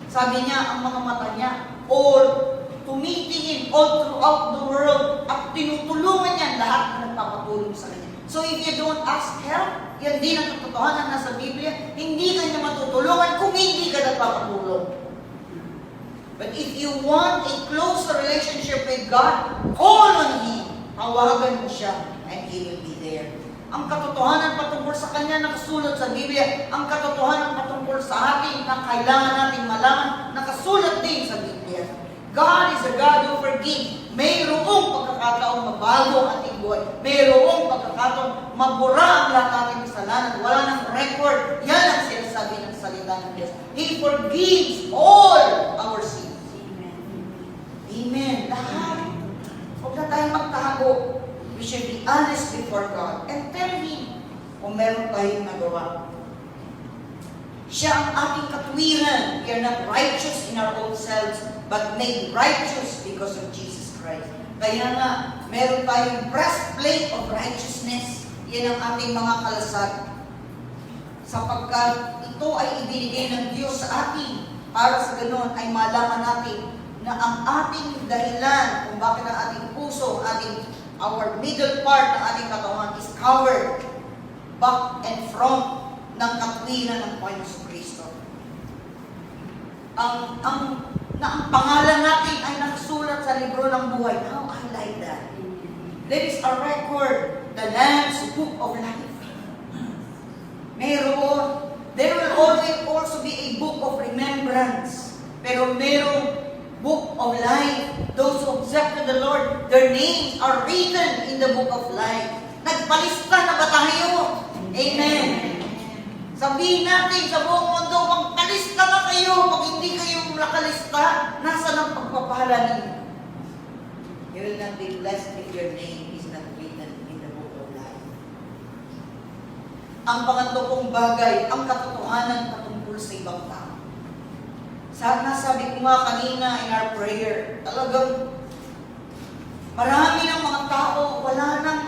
Sabi niya, ang mga mata niya, all tumitingin all throughout the world at tinutulungan niya lahat na nagpapatulong sa kanya. So if you don't ask help, yan din ang katotohanan na sa Biblia, hindi ka niya matutulungan kung hindi ka nagpapatulong. But if you want a closer relationship with God, call on Him. Tawagan mo siya and He will be there. Ang katotohanan patungkol sa Kanya nakasulat sa Biblia. Ang katotohanan patungkol sa atin na kailangan natin malaman, nakasulat din sa Biblia. God is a God who forgives. Mayroong pagkakataong mabago ang ating buhay. Mayroong pagkakataong mabura ang lahat nating kasalanan. Wala nang record. Yan ang sinasabi ng salita ng Diyos. He forgives all our sins. Amen. Lahat. Huwag na tayong magtago. We should be honest before God and tell Him kung meron tayong nagawa. Siya ang ating katwiran. We are not righteous in our own selves, but made righteous because of Jesus Christ. Kaya nga, meron tayong breastplate of righteousness. Yan ang ating mga kalasag. Sapagkat ito ay ibinigay ng Diyos sa atin. Para sa ganoon ay malaman natin na ang ating dahilan kung bakit ang ating puso, our middle part ng ating katawan is covered back and front ng katwiran ng Panginoon Kristo. Ang pangalan natin ay nakasulat sa libro ng buhay. How I like that. There is a record, the Lamb's Book of Life. There will always also be a book of remembrance. Pero merong book of life. Those who accepted the Lord, their names are written in the book of life. Nagpalista na ba tayo? Amen. Sabihin natin sa buong mundo, magkalista na kayo. Pag hindi kayo nakalista, nasa ng pagpapala ninyo? You will not be blessed if your name is not written in the book of life. Ang pangatlo pong bagay, ang katotohanan patungkol sa ibang tao. Sabi ko nga kanina in our prayer, talagang marami ng mga tao, wala nang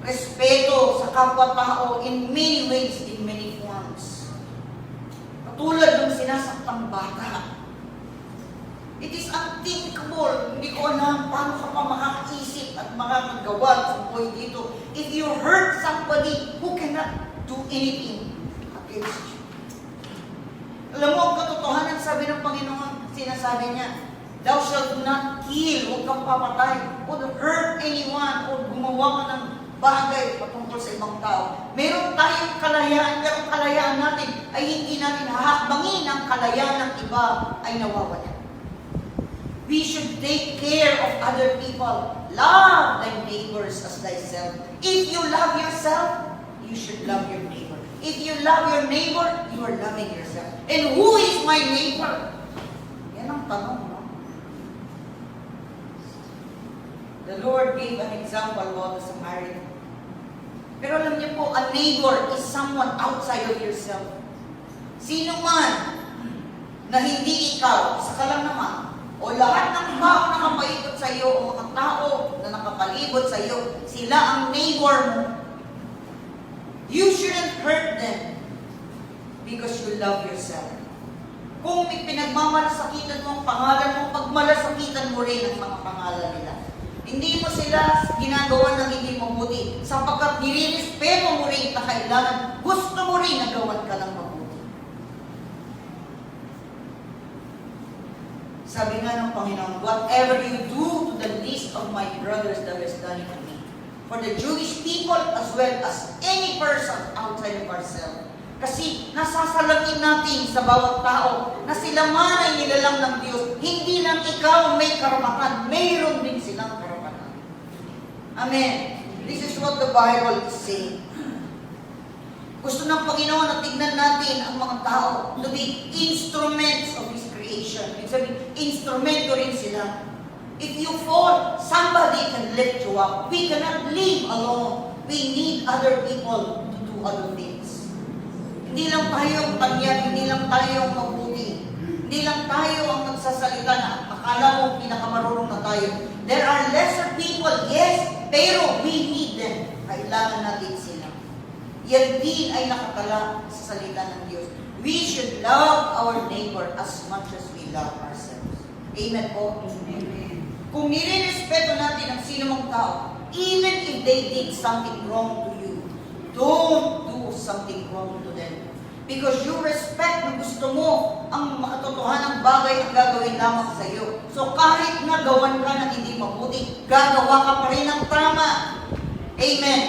respeto sa kapwa-tao in many ways, in many forms. Katulad ng sinasaktang bata. It is unthinkable. Hindi ko alam paano ka pa makakaisip at makakagawa sa buhay dito. If you hurt somebody who cannot do anything against you. Alam mo, ang katotohanan, sabi ng Panginoon, sinasabi niya, thou shalt not kill, huwag kang papatay, or hurt anyone, o gumawa ka ng bagay patungkol sa ibang tao. Meron tayong kalayaan, pero ang kalayaan natin ay hindi natin hahakbangin ang kalayaan ng iba ay nawawala. We should take care of other people. Love thy neighbors as thyself. If you love yourself, you should love your neighbor. If you love your neighbor, you are loving yourself. And who is my neighbor? Yan ang tanong, no? The Lord gave an example about the Samaritan. Pero alam niyo po, a neighbor is someone outside of yourself. Sino man na hindi ikaw, isa ka lang naman, o lahat ng tao na nakapaikot sa iyo, o mga tao na nakapalibot sa iyo, sila ang neighbor mo. You shouldn't hurt them because you love yourself. Kung may pinagmamalasakitan mo ang pangalan mo, pagmalasakitan mo rin ang mga pangalan nila. Hindi mo sila ginagawa ng hindi mabuti sapagkat nilirespeto mo rin na kailangan gusto mo rin na gawan ka ng mabuti. Sabi nga ng Panginoon, whatever you do to the least of my brothers, thou hast done it to me. For the Jewish people as well as any person outside of ourselves. Kasi nasasalamin natin sa bawat tao na sila man ay nilalang ng Diyos. Hindi lang ikaw may karapatan, mayroon din silang karapatan. Amen. This is what the Bible is saying. Gusto ng Panginoon na tignan natin ang mga tao to be instruments of His creation. Ibig sabihin, instrumento rin sila. If you fall, somebody can lift you up. We cannot live alone. We need other people to do other things. Hindi lang tayo ang pangyari, hindi lang tayo ang mabuti. Hindi lang tayo ang magsasalita na akala mo pinakamarunong na tayo. There are lesser people, yes, pero we need them. Kailangan natin sila. Yan din ay nakatala sa salita ng Diyos. We should love our neighbor as much as we love ourselves. Amen po? Amen. Kung nire-respeto natin ang sino mong tao, even if they did something wrong to you, don't do something wrong to them. Because you respect na gusto mo ang makatotohanang bagay ang gagawin lamang sa iyo. So kahit na gawan ka ng hindi mabuti, gagawa ka pa rin ng tama. Amen.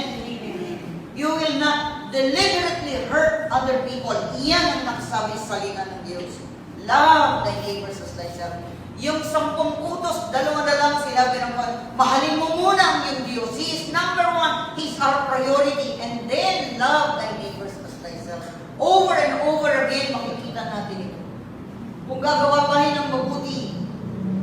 You will not deliberately hurt other people. Iyan ang nakasabi sa salita ng Diyos. Love thy neighbors as thyself. Yung 10 utos, 2 na lang sinabi ng Lord, mahalin mo muna ang iyong Diyos. He is number 1. He is our priority. And then, love thy neighbors as thyself. Over and over again, makikita natin ito. Kung gagawa pa rin ng mabuti,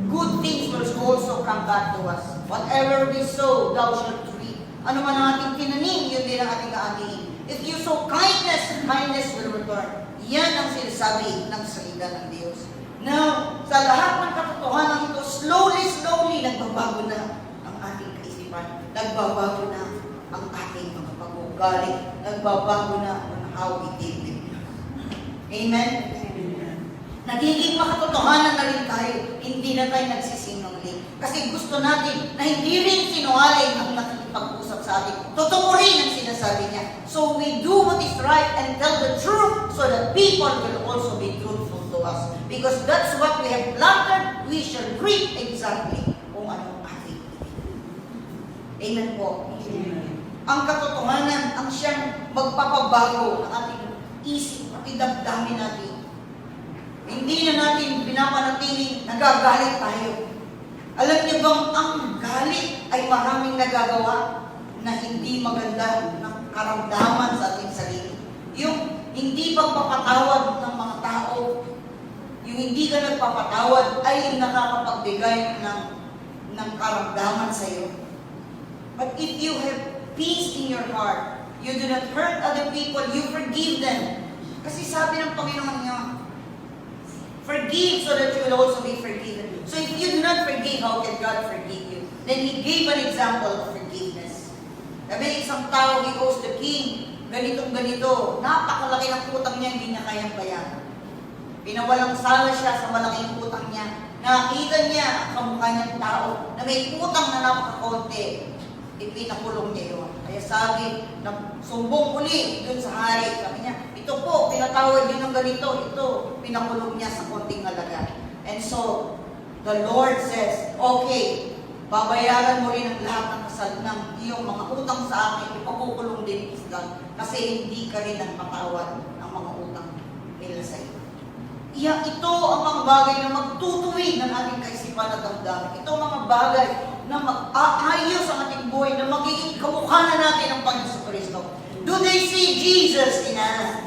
good things will also come back to us. Whatever we sow, thou shalt reap. Ano man ang ating tinanim, yun din ang ating aanihin. If you sow kindness, kindness will return. Yan ang sinasabi ng salita ng Diyos. Now, sa lahat ng katotohanan ito, slowly, nagbabago na ang ating kaisipan. Nagbabago na ang ating mga pag-uugali. Nagbabago na ang how we deal with it. Amen? Nagiging makatotohanan na rin tayo. Hindi na tayo nagsisinungaling. Kasi gusto natin na hindi rin sinungaling ang nakikipag-usap sa atin. Totoo rin ang sinasabi niya. So we do what is right and tell the truth so that people will also be truthful to us. Because that's what we have planted, we shall reap exactly kung anong ating. Amen po. Ang katotohanan ang siyang magpapabago ng ating isip at idamdamin natin. Hindi na natin pinapanatiling nagagalit tayo. Alam niyo bang ang galit ay maraming nagagawa na hindi maganda ng karamdaman sa ating sarili. Yung hindi pagpapatawad ng mga tao, yung hindi ka nagpapatawad ay nakakapagbigay ng karamdaman sa iyo. But if you have peace in your heart, you do not hurt other people, you forgive them. Kasi sabi ng Panginoon niya, forgive so that you will also be forgiven. So if you do not forgive, how can God forgive you? Then He gave an example of forgiveness. Sabi, isang tao, he goes to king, ganitong-ganito, napakalaki ng utang niya, hindi niya kayang bayaran. Pinawalang sala siya sa malaking utang niya. Nakita niya ang kamukha niyang tao na may utang na napakakonti. Ipinakulong niya yun. Kaya sabi, sumbong uli dun sa hari. Sabi niya, ito po, pinatawad niyo ng ganito. Ito, pinakulong niya sa konting halaga. And so, the Lord says, okay, babayaran mo rin ang lahat ng kasal ng iyong mga utang sa akin. Ipakukulong din kita. Kasi hindi ka rin nagpatawad ng mga utang nila sa iyo. Ito ang mga bagay na magtutuwid ng ating kaisipan at damdamin. Ito ang mga bagay na mag-aayos ang ating buhay, na magiging kamukha na natin ang Panginoon Kristo. Do they see Jesus in us?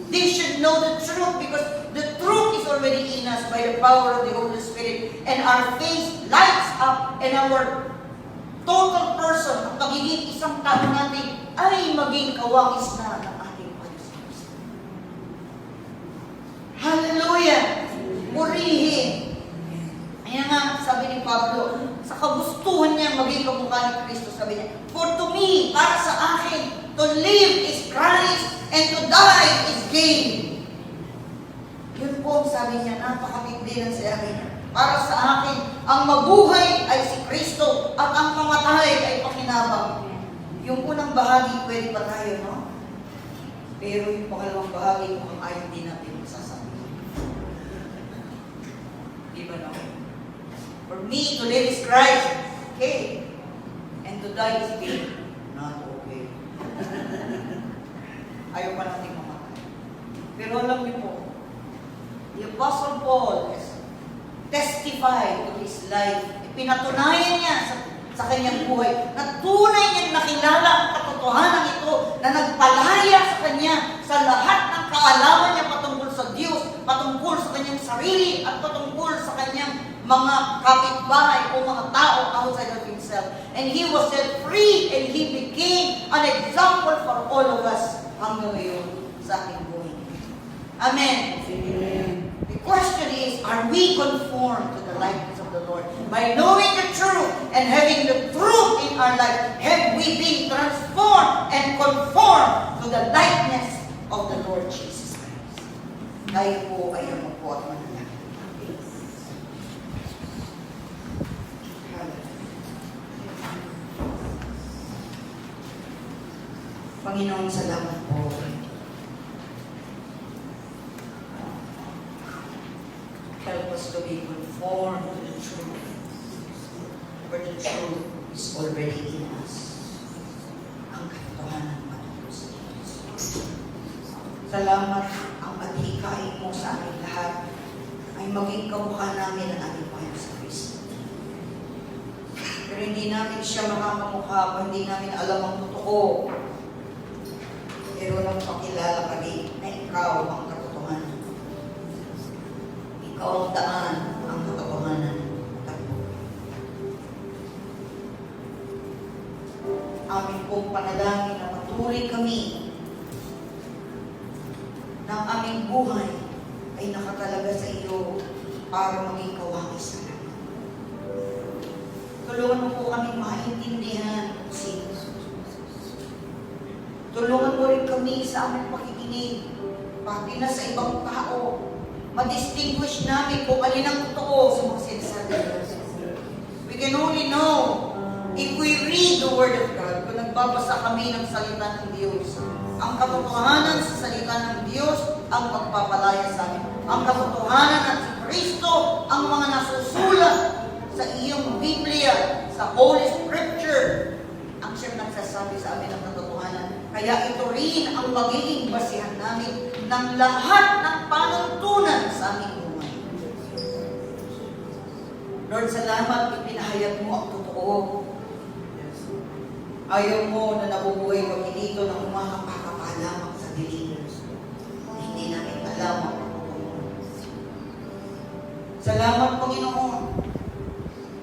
They should know the truth because the truth is already in us by the power of the Holy Spirit. And our face lights up and our total person, ang pagiging isang tao natin, ay maging kawangis na ng ating Panginoon Kristo. Hallelujah! Purihin! Ayan nga, sabi ni Pablo, sa kagustuhan niya maging kamukha ni Kristo, sabi niya, for to me, para sa akin, to live is Christ and to die is gain. Yun po, sabi niya, napakatindi ng sabi niya. Para sa akin, ang mabuhay ay si Kristo at ang mamatay ay pakinabang. Yung unang bahagi, pwede pa tayo, no? Pero yung pangalawang bahagi, mukhang ayaw din natin masasabi. Di ba na? For me, to live is Christ. Okay. And to die is gain. Not okay. Ayaw pa natin mamatay. Pero alam niyo po, the Apostle Paul has testified to his life. Pinatunayan niya sa kanyang buhay na tunay niyang nakilala ang katotohanan ito na nagpalaya sa kanya sa lahat ng kaalaman niya patungkol sa Diyos, patungkol sa kanyang sarili, at patungkol sa kanyang mga kapitbahay o mga tao outside of himself. And he was set free and he became an example for all of us hanggang ngayon sa ating buhay. Amen. Amen. The question is, are we conformed to the likeness of the Lord. By knowing the truth and having the truth in our life, have we been transformed and conformed to the likeness of the Lord Jesus Christ. Tayo po ay umupo at manalangin. Panginoon, salamat po. Help us to be conformed to the truth, for the truth is already in us. Ang katotohanan patungkol sa Diyos. Salamat ang paghikain mo sa amin lahat ay maging kamukha namin ang ating Panginoon sa Kristo. Pero hindi namin siya makakamukha kung hindi namin alam ang totoo. Pero nang pakilala ka rin na ikaw ang katotohanan. Ikaw ang daan, ang katotohanan. Amin pong panalangin na patuloy kami ng aming buhay ay nakatalaga sa iyo para maging kawangis sa lahat. Tulungan mo po kami maintindihan kung sino. Tulungan mo rin kami sa aming pakikinig, pati na sa ibang tao. Ma-distinguish namin kung alin ang totoo sa mga sinasabi. We can only know if we read the Word of God, kung nagbabasa kami ng salita ng Diyos. Ang katotohanan sa salita ng Diyos ang magpapalaya sa amin. Ang katotohanan at si Kristo ang mga nasusulat sa iyong Biblia, sa Holy Scripture, ang siyang nagsasabi sa amin ng katotohanan. Kaya ito rin ang magiging basihan namin ng lahat ng panuntunan sa aming buhay. Lord, salamat, ipinahayag mo ang totoo. Ayaw mo na nabubuhay kami dito na umakapakapa lamang sa dilim. Hindi namin alam ang totoo. Salamat, Panginoon.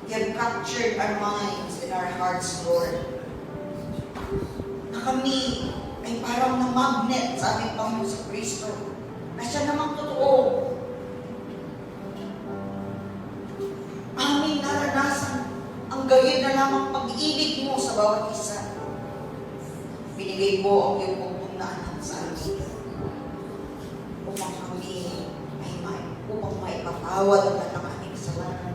You have captured our minds and our hearts, Lord. Na kami ay parang na-magnet sa aming Panginoon sa Kristo. Na siya namang totoo. Aming naranasan ang gayud na lamang pag-ibig mo sa bawat isa. Binigay mo ang iyong buong naanan sa amin. Upang kami upang maipatawad ang lahat ng aming kasalanan.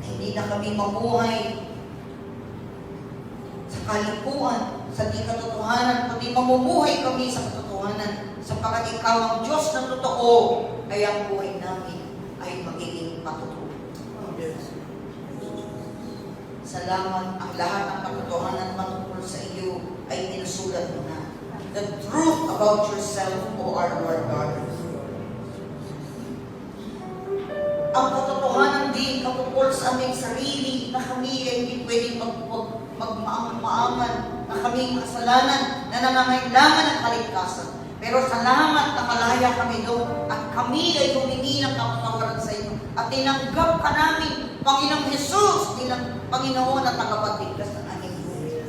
Na hindi na kami mabuhay sa kalikuan, sa di katotohanan, kundi mamumuhay kami sa katotohanan, sapagkat ikaw ang Diyos na totoo, kaya ang buhay namin ay magiging patotoo. Salamat, ang lahat ng katotohanan matungkol sa iyo ay tinusulat mo na. The truth about yourself, O our Lord God. Ang katotohanan din katungkol sa aming sarili na kami ay hindi pwedeng magmaaman, na kaming kasalanan, na nangangailangan ng kaligtasan. Pero salamat na malaya kami doon at kami ay humingi ng kapatawaran sa iyo at tinanggap ka namin, Panginoong Jesus, bilang Panginoon at tagapagligtas ng aming buhay.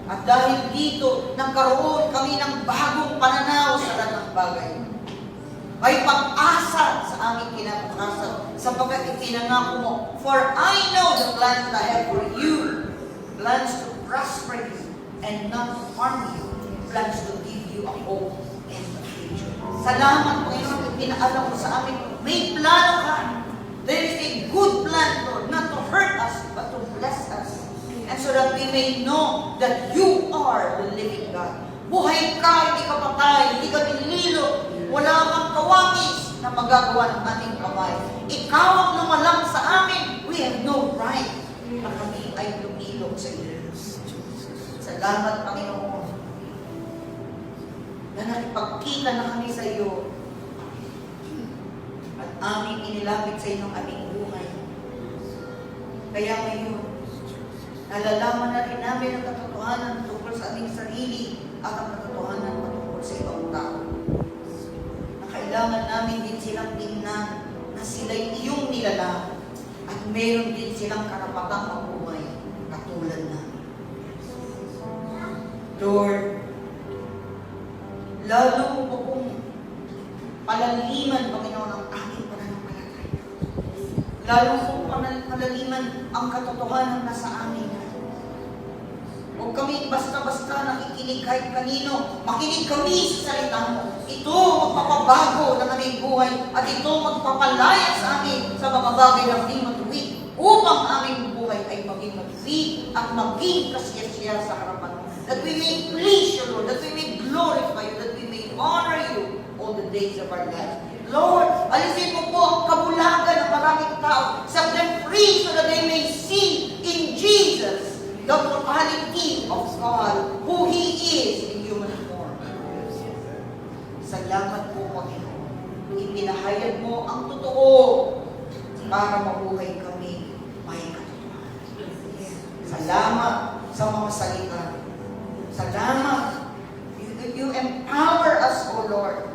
At dahil dito, nagkaroon kami ng bagong pananaw sa lahat ng bagay. May pag-asa sa aming kinabukasan sapagkat ipinangako mo, for I know the plans that I have for you, plans to prosper you and not to harm you, plans to give you a hope and a future. Salamat, Panginoon, pinaalam mo sa amin, may plano ka. There is a good plan, Lord, not to hurt us, but to bless us. And so that we may know that you are the living God. Buhay ka, hindi ka patay, hindi ka binililo, wala kang kawangis na magagawa ng ating kamay. Ikaw ang lumalang sa amin. We have no right na kami ay lumilog sa iyo. Salamat, Panginoon, na nakipagkita na kami sa iyo at aming inilapit sa iyo ng aming buhay. Kaya ngayon, nalalaman na rin namin ang katotohanan tungkol sa aming sarili at ang katotohanan tungkol sa ibang tao. Na kailangan namin din silang tingnan na sila'y iyong nilalang at meron din silang karapatang mabuhay katulad namin. Lord, lalo mo kong palaliman, Panginoon, ang aming pananampalataya. Lalo po palaliman ang katotohanan na sa amin. Huwag kami basta-basta nakikinig kahit kanino. Makinig kami sa salita mo. Ito magpapabago ng aming buhay at ito magpapalaya sa amin sa mga bagay na hindi matuwid upang aming buhay ay maging matuwid at maging kasiyasiya sa harapan mo. That we may please you, Lord. That we may glorify you. That we may honor you all the days of our lives. Lord, alisin mo po ang kabulagan ng maraming tao. Set them free so that they may see in Jesus the totality of God, who He is in human form. Salamat po, Panginoon. Ipinahayag mo ang totoo para mabuhay kami may katotohanan. Salamat sa mga salita. Salamat. You empower us, O Lord,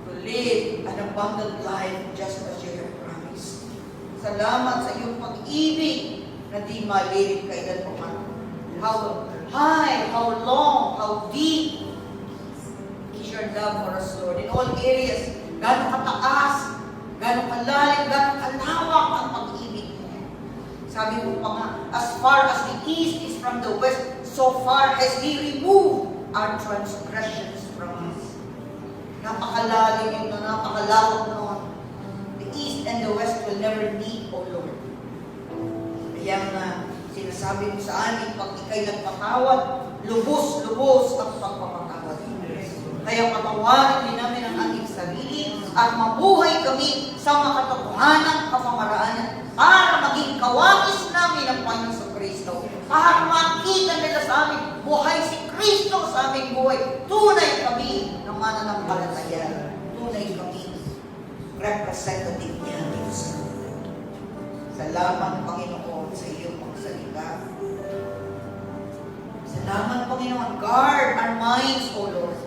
to live an abundant life just as you have promised. Salamat sa iyong pag-ibig na di malilit kailan pa man. How high, how long, how deep is your love for us, Lord. In all areas, gano'ng kataas, gano'ng kalalim, gano'ng kalawak ang pag-ibig mo. Sabi mo pa nga, as far as the east is from the west, so far has He removed our transgressions from us. Napakalalim yun, napakalawak noon. The east and the west will never meet, O Lord. Kaya nga, sinasabi mo sa amin, pag ikay nagpatawad, lubos-lubos ang pagpapatawad. Kaya patawarin din namin ang ating sarili at mabuhay kami sa mga katotohanan, kapamaraanan para maging kawangis namin ang Panginoon sa Kristo. Para makita nila sa amin, buhay si Kristo sa aming buhay. Tunay kami na mananampalataya. Tunay kami representative niya dito sa mundo. Salamat, Panginoon, sa iyong magsalita. Salamat, Panginoon. Guard our minds, O Lord.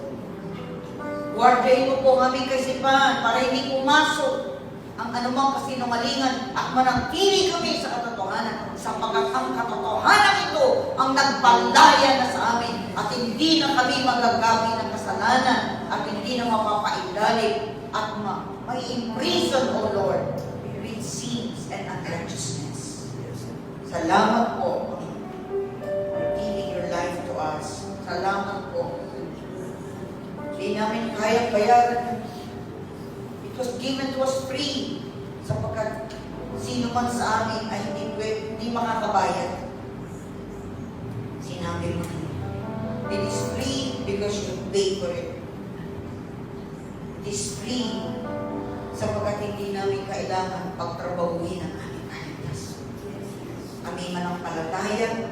Guardayin mo po ang aming kaisipan para hindi pumasok ang anumang kasinungalingan at manatili kami sa katotohanan sapagkat ang katotohanan ito ang nagpalaya na sa amin at hindi na kami magagabi ng kasalanan at hindi na mapapailalim at may imprison, O Lord, with sins and unrighteousness. Salamat po for giving your life to us. Salamat po. Hindi namin kaya bayaran. It was given to us free sapagkat sino man sa amin ay hindi makakabayad. Sinabi mo, it is free because you paid for it. It is free sapagkat hindi namin kailangan pagtrabahuhin ang aming kaligtas. Kami manampalataya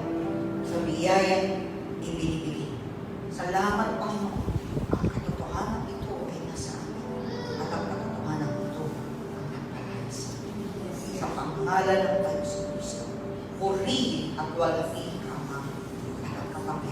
sa biyayang ibinibigay. Salamat, Panginoon. Ang katotohanan ito ay nasa amin. At ang katotohanan ito ang nagpalaya sa amin. Sa pangalan ng Panginoon Kristo, purihin at walahin ang mga kapangyarihan.